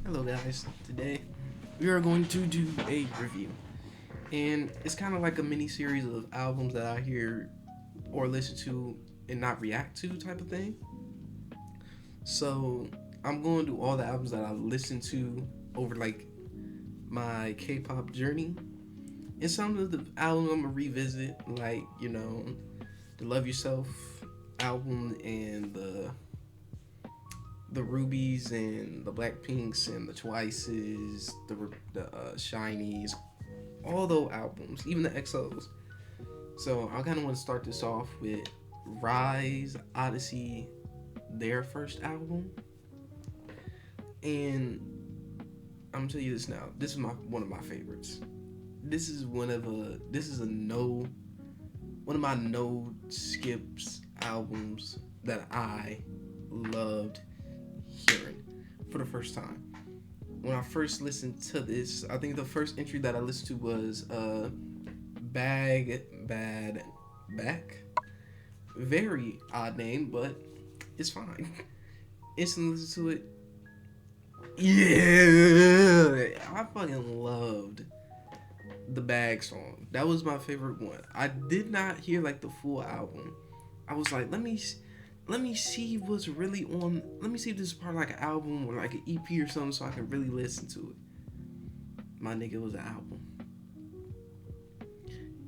Hello guys, today we are going to do a review. And it's kind of like a mini series of albums that I hear or listen to and not react to type of thing. So I'm going to do all the albums that I listened to over like my K-pop journey. And some of the albums I'm gonna revisit, like, the Love Yourself album and the Rubies and the Blackpinks and the Twices, the Shinies, all those albums, even the XOs. So I kind of want to start this off with riize, Odessy, their first album, and I'm gonna tell you this now. This is one of my favorites. This is a no one of my no skips albums that I loved hearing for the first time. When I first listened to this, I think the first entry that I listened to was Bag Bad Back. Very odd name, but it's fine. Instantly listen to it. Yeah, I fucking loved the Bag song. That was my favorite one. I did not hear like the full album. I was like, let me see what's really on. Let me see if this is part of like an album or like an EP or something, so I can really listen to it. My nigga, was an album,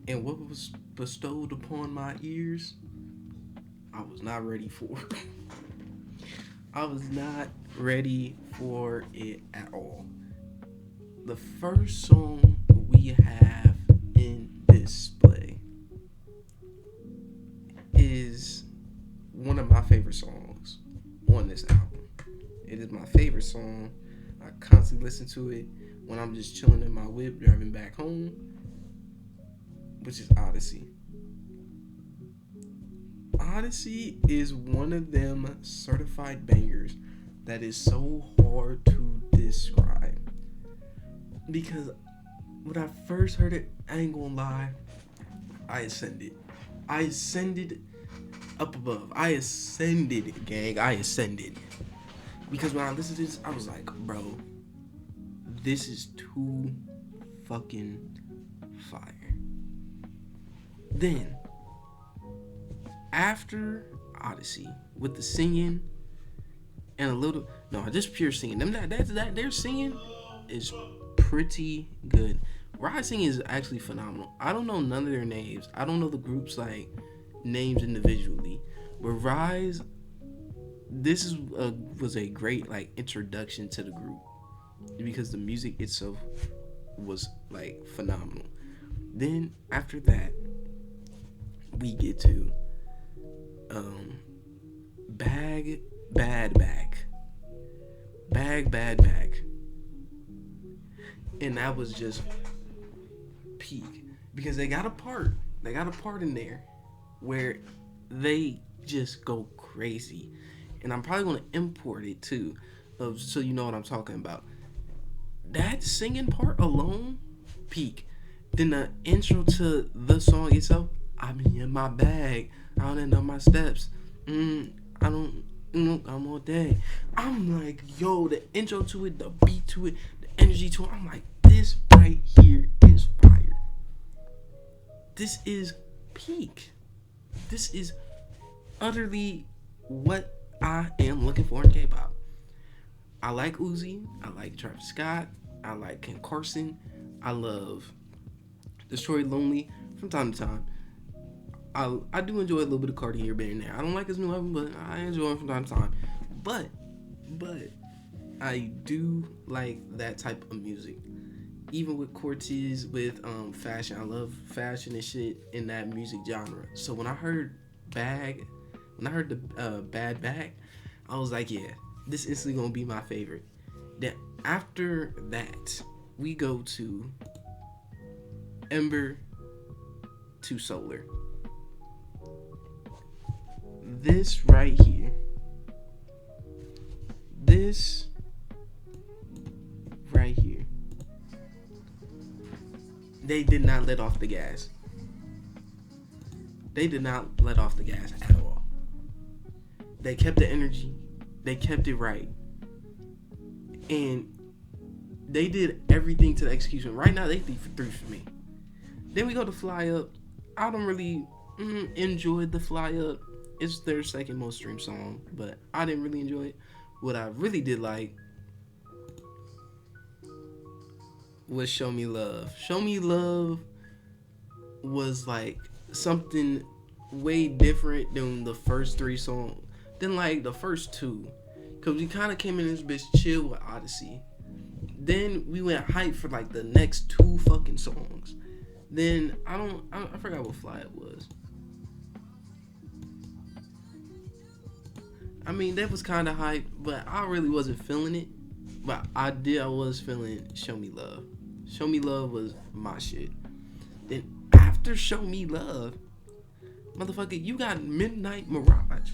and what was bestowed upon my ears, I was not ready for. I was not ready for it at all. The first song we have in display is one of my favorite songs on this album. It is my favorite song. I constantly listen to it when I'm just chilling in my whip driving back home, which is Odessy. Odessy is one of them certified bangers that is so hard to describe. Because when I first heard it, I ain't gonna lie, I ascended. I ascended up above. I ascended, gang. I ascended. Because when I listened to this, I was like, bro, this is too fucking fire. Then, after Odessy, with the singing and a little, no, just pure singing. Their singing is pretty good. riize singing is actually phenomenal. I don't know none of their names. I don't know the group's like names individually, but riize, was a great like introduction to the group because the music itself was like phenomenal. Then after that, we get to bag bad back, bag bad back, and that was just peak because they got a part in there where they just go crazy, and I'm probably gonna import it too, so you know what I'm talking about. That singing part alone, peak. Then the intro to the song itself, I'm in my bag, I don't know my steps. I don't. I'm all day. I'm like, yo, the intro to it, the beat to it, the energy to it. I'm like, this right here is fire. This is peak. This is utterly what I am looking for in K-pop. I like Uzi. I like Travis Scott. I like Ken Carson. I love Destroy Lonely from time to time. I do enjoy a little bit of Cardi here, being there. I don't like his new album, but I enjoy him from time to time. But I do like that type of music. Even with Cortez, with fashion, I love fashion and shit in that music genre. So when I heard the Bad Bag, I was like, yeah, this instantly gonna be my favorite. Then after that, we go to Ember to Solar. This right here. This right here. They did not let off the gas. They did not let off the gas at all. They kept the energy. They kept it right. And They did everything to the execution. Right now, they 3 for me. Then we go to Fly Up. I don't really enjoy the Fly Up. It's their second most streamed song, but I didn't really enjoy it. What I really did like was Show Me Love. Show Me Love was like something way different than the first 3 songs, than like the first 2. Cause we kind of came in this bitch chill with Odyssey. Then we went hype for like the next 2 fucking songs. Then I forgot what Fly Up was. I mean, that was kind of hype, but I really wasn't feeling it. But I was feeling Show Me Love. Show Me Love was my shit. Then after Show Me Love, motherfucker, you got Midnight Mirage.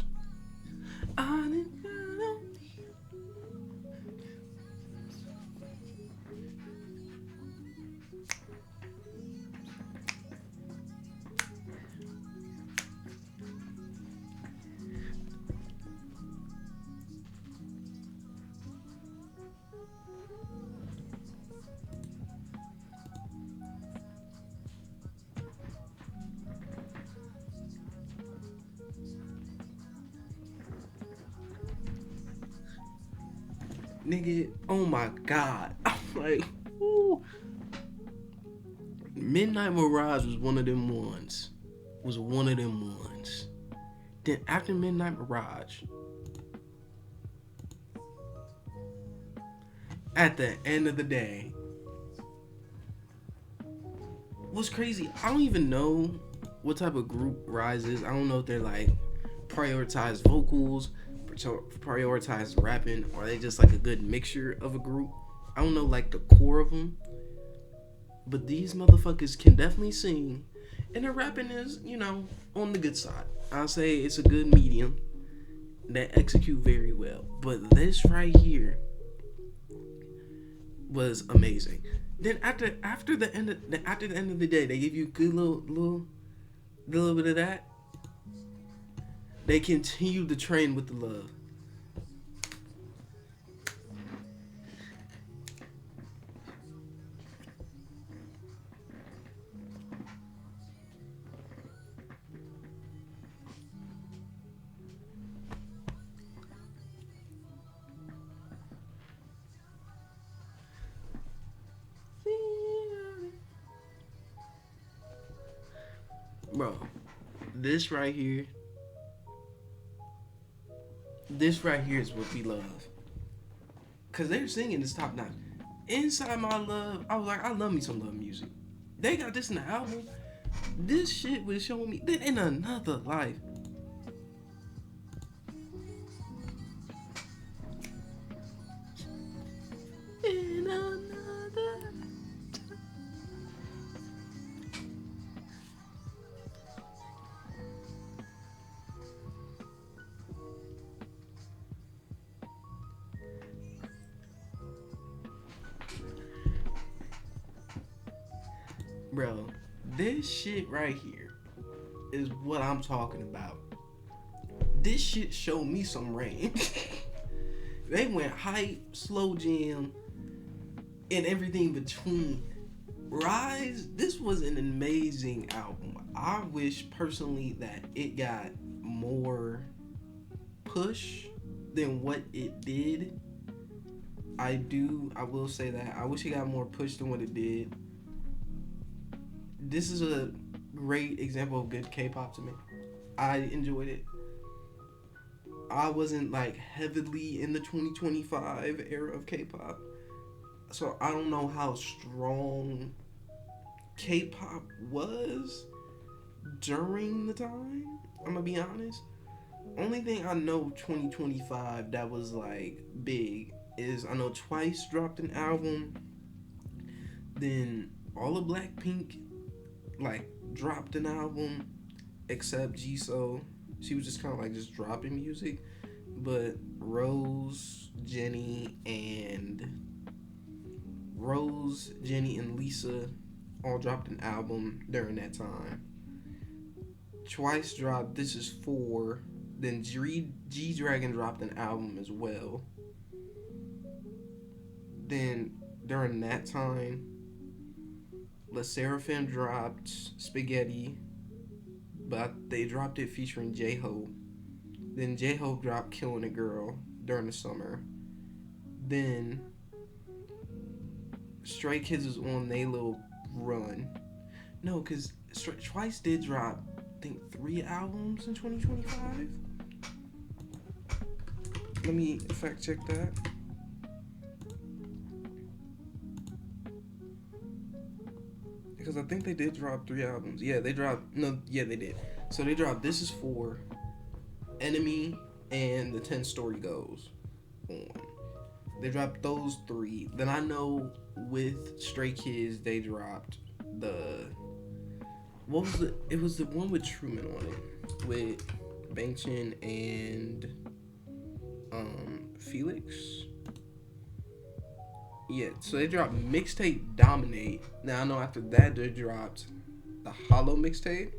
Nigga, oh my god. I'm like, ooh. Midnight Mirage was one of them ones. Then after Midnight Mirage, at the end of the day, what's crazy, I don't even know what type of group riize is. I don't know if they're like prioritize vocals, prioritize rapping, or are they just like a good mixture of a group. I don't know like the core of them, but these motherfuckers can definitely sing, and their rapping is, on the good side. I'll say it's a good medium that execute very well. But this right here was amazing. Then after the end of the day, they give you a good little bit of that. They continue to train with the love. Bro, this right here is what we love. Cause they're singing this top notch. Inside My Love, I was like, I love me some love music. They got this in the album. This shit was showing me that in another life. In another. Bro, this shit right here is what I'm talking about. This shit showed me some range. They went hype, slow jam, and everything between. riize, this was an amazing album. I wish personally that it got more push than what it did. I will say that. I wish it got more push than what it did. This is a great example of good K-pop to me. I enjoyed it. I wasn't like heavily in the 2025 era of K-pop, so I don't know how strong K-pop was during the time. I'm gonna be honest. Only thing I know 2025 that was like big is I know Twice dropped an album. Then all of Blackpink like dropped an album, except Jisoo. She was just kind of like just dropping music. But Rose, Jenny, and Lisa all dropped an album during that time. Twice dropped This Is 4. Then G-Dragon dropped an album as well. Then during that time, La Seraphim dropped Spaghetti, but they dropped it featuring J-Hope. Then J-Hope dropped Killing a Girl during the summer. Then Stray Kids was on their little run. No, because Twice did drop, I think, 3 albums in 2025. Let me fact check that. Because I think they did drop 3 albums. Yeah, they dropped. No, yeah, they did. So they dropped This Is 4, Enemy, and The 10 Story Goes on. They dropped those 3. Then I know with Stray Kids, they dropped the. What was it? It was the one with Truman on it. With Bangchan and Felix. Yeah, so they dropped mixtape Dominate. Now I know after that they dropped the Hollow mixtape.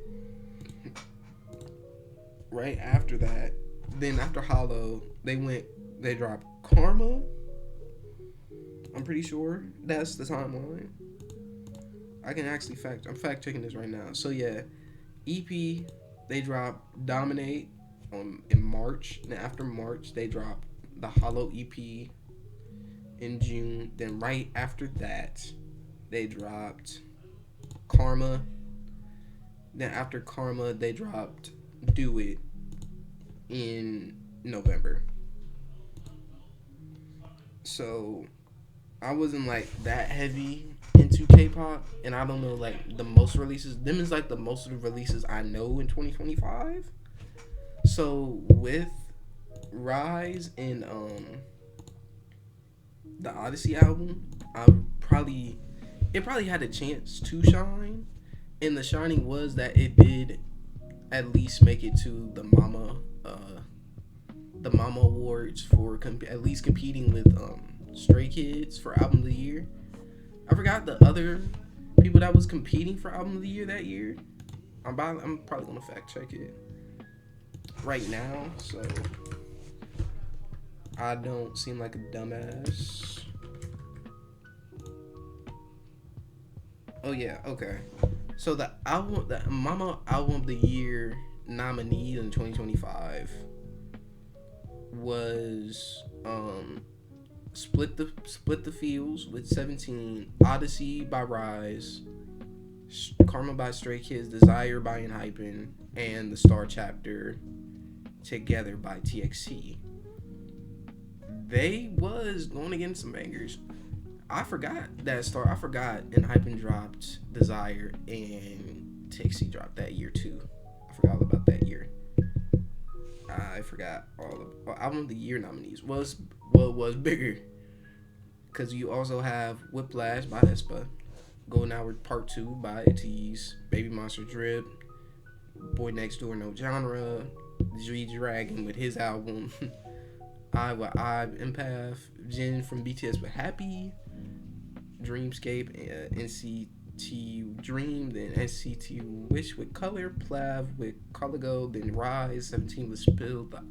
Right after that, then after Hollow, they dropped Karma. I'm pretty sure that's the timeline. I can actually I'm fact checking this right now. So yeah, EP, they dropped Dominate in March. And after March, they dropped the Hollow EP in June. Then right after that, they dropped Karma. Then after Karma, they dropped Do It in November. So I wasn't like that heavy into K-pop, and I don't know like the most releases. Them is like the most of the releases I know in 2025. So with Riize and the Odessy album, it probably had a chance to shine, and the shining was that it did at least make it to the Mama Awards for at least competing with Stray Kids for Album of the Year. I forgot the other people that was competing for Album of the Year that year. I'm probably gonna fact check it right now, so I don't seem like a dumbass. Oh yeah, okay. So the Mama Album of the Year nominee in 2025 was Split the Fields with 17, Odyssey by Riize, Karma by Stray Kids, Desire by Enhypen, and The Star Chapter Together by TXT. They was going against some bangers. I forgot Enhypen dropped Desire and TXT dropped that year too. I forgot all about that year. I forgot all of Album of the Year nominees was bigger, because you also have Whiplash by aespa, Golden Hour Part 2 by Tease, Baby Monster Drip, Boy Next Door No Genre, G-Dragon with his album, I with Empath, Jin from BTS with Happy, Dreamscape, NCT Dream, then NCT Wish with Color, Plav with Color Go, then Riize, 17 with Spill the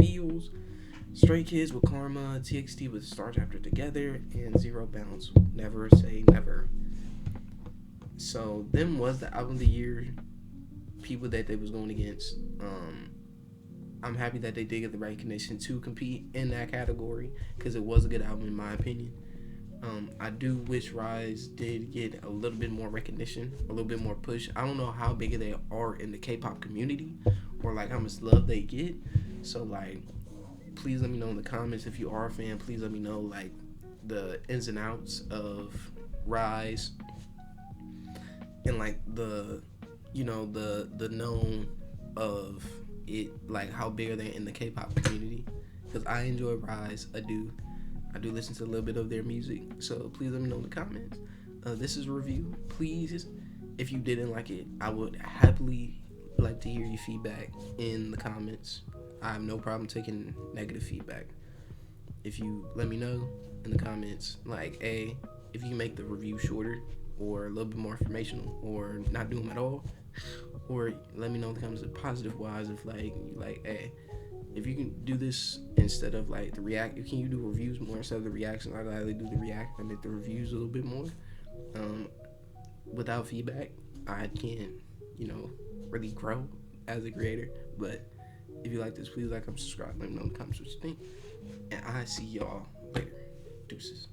Fields, Stray Kids with Karma, TXT with Star Chapter Together, and Zero Bounce with Never Say Never. So them was the Album of the Year people that they was going against. I'm happy that they did get the recognition to compete in that category, because it was a good album in my opinion. I do wish Riize did get a little bit more recognition, a little bit more push. I don't know how big they are in the K-pop community, or like how much love they get. So like, please let me know in the comments if you are a fan. Please let me know like the ins and outs of Riize, and like the known of it, like how big are they in the K-pop community, because I enjoy Riize. I do listen to a little bit of their music, so please let me know in the comments. This is a review. Please, if you didn't like it, I would happily like to hear your feedback in the comments. I have no problem taking negative feedback. If you let me know in the comments, like, if you can make the review shorter or a little bit more informational, or not do them at all, or let me know in the comments positive wise if like you like, if you can do this instead of like the react, can you do reviews more instead of the reactions? I gladly do the react. I make the reviews a little bit more. Without feedback, I can, really grow as a creator. But if you like this, please like, subscribe, let me know in the comments what you think. And I see y'all later. Deuces.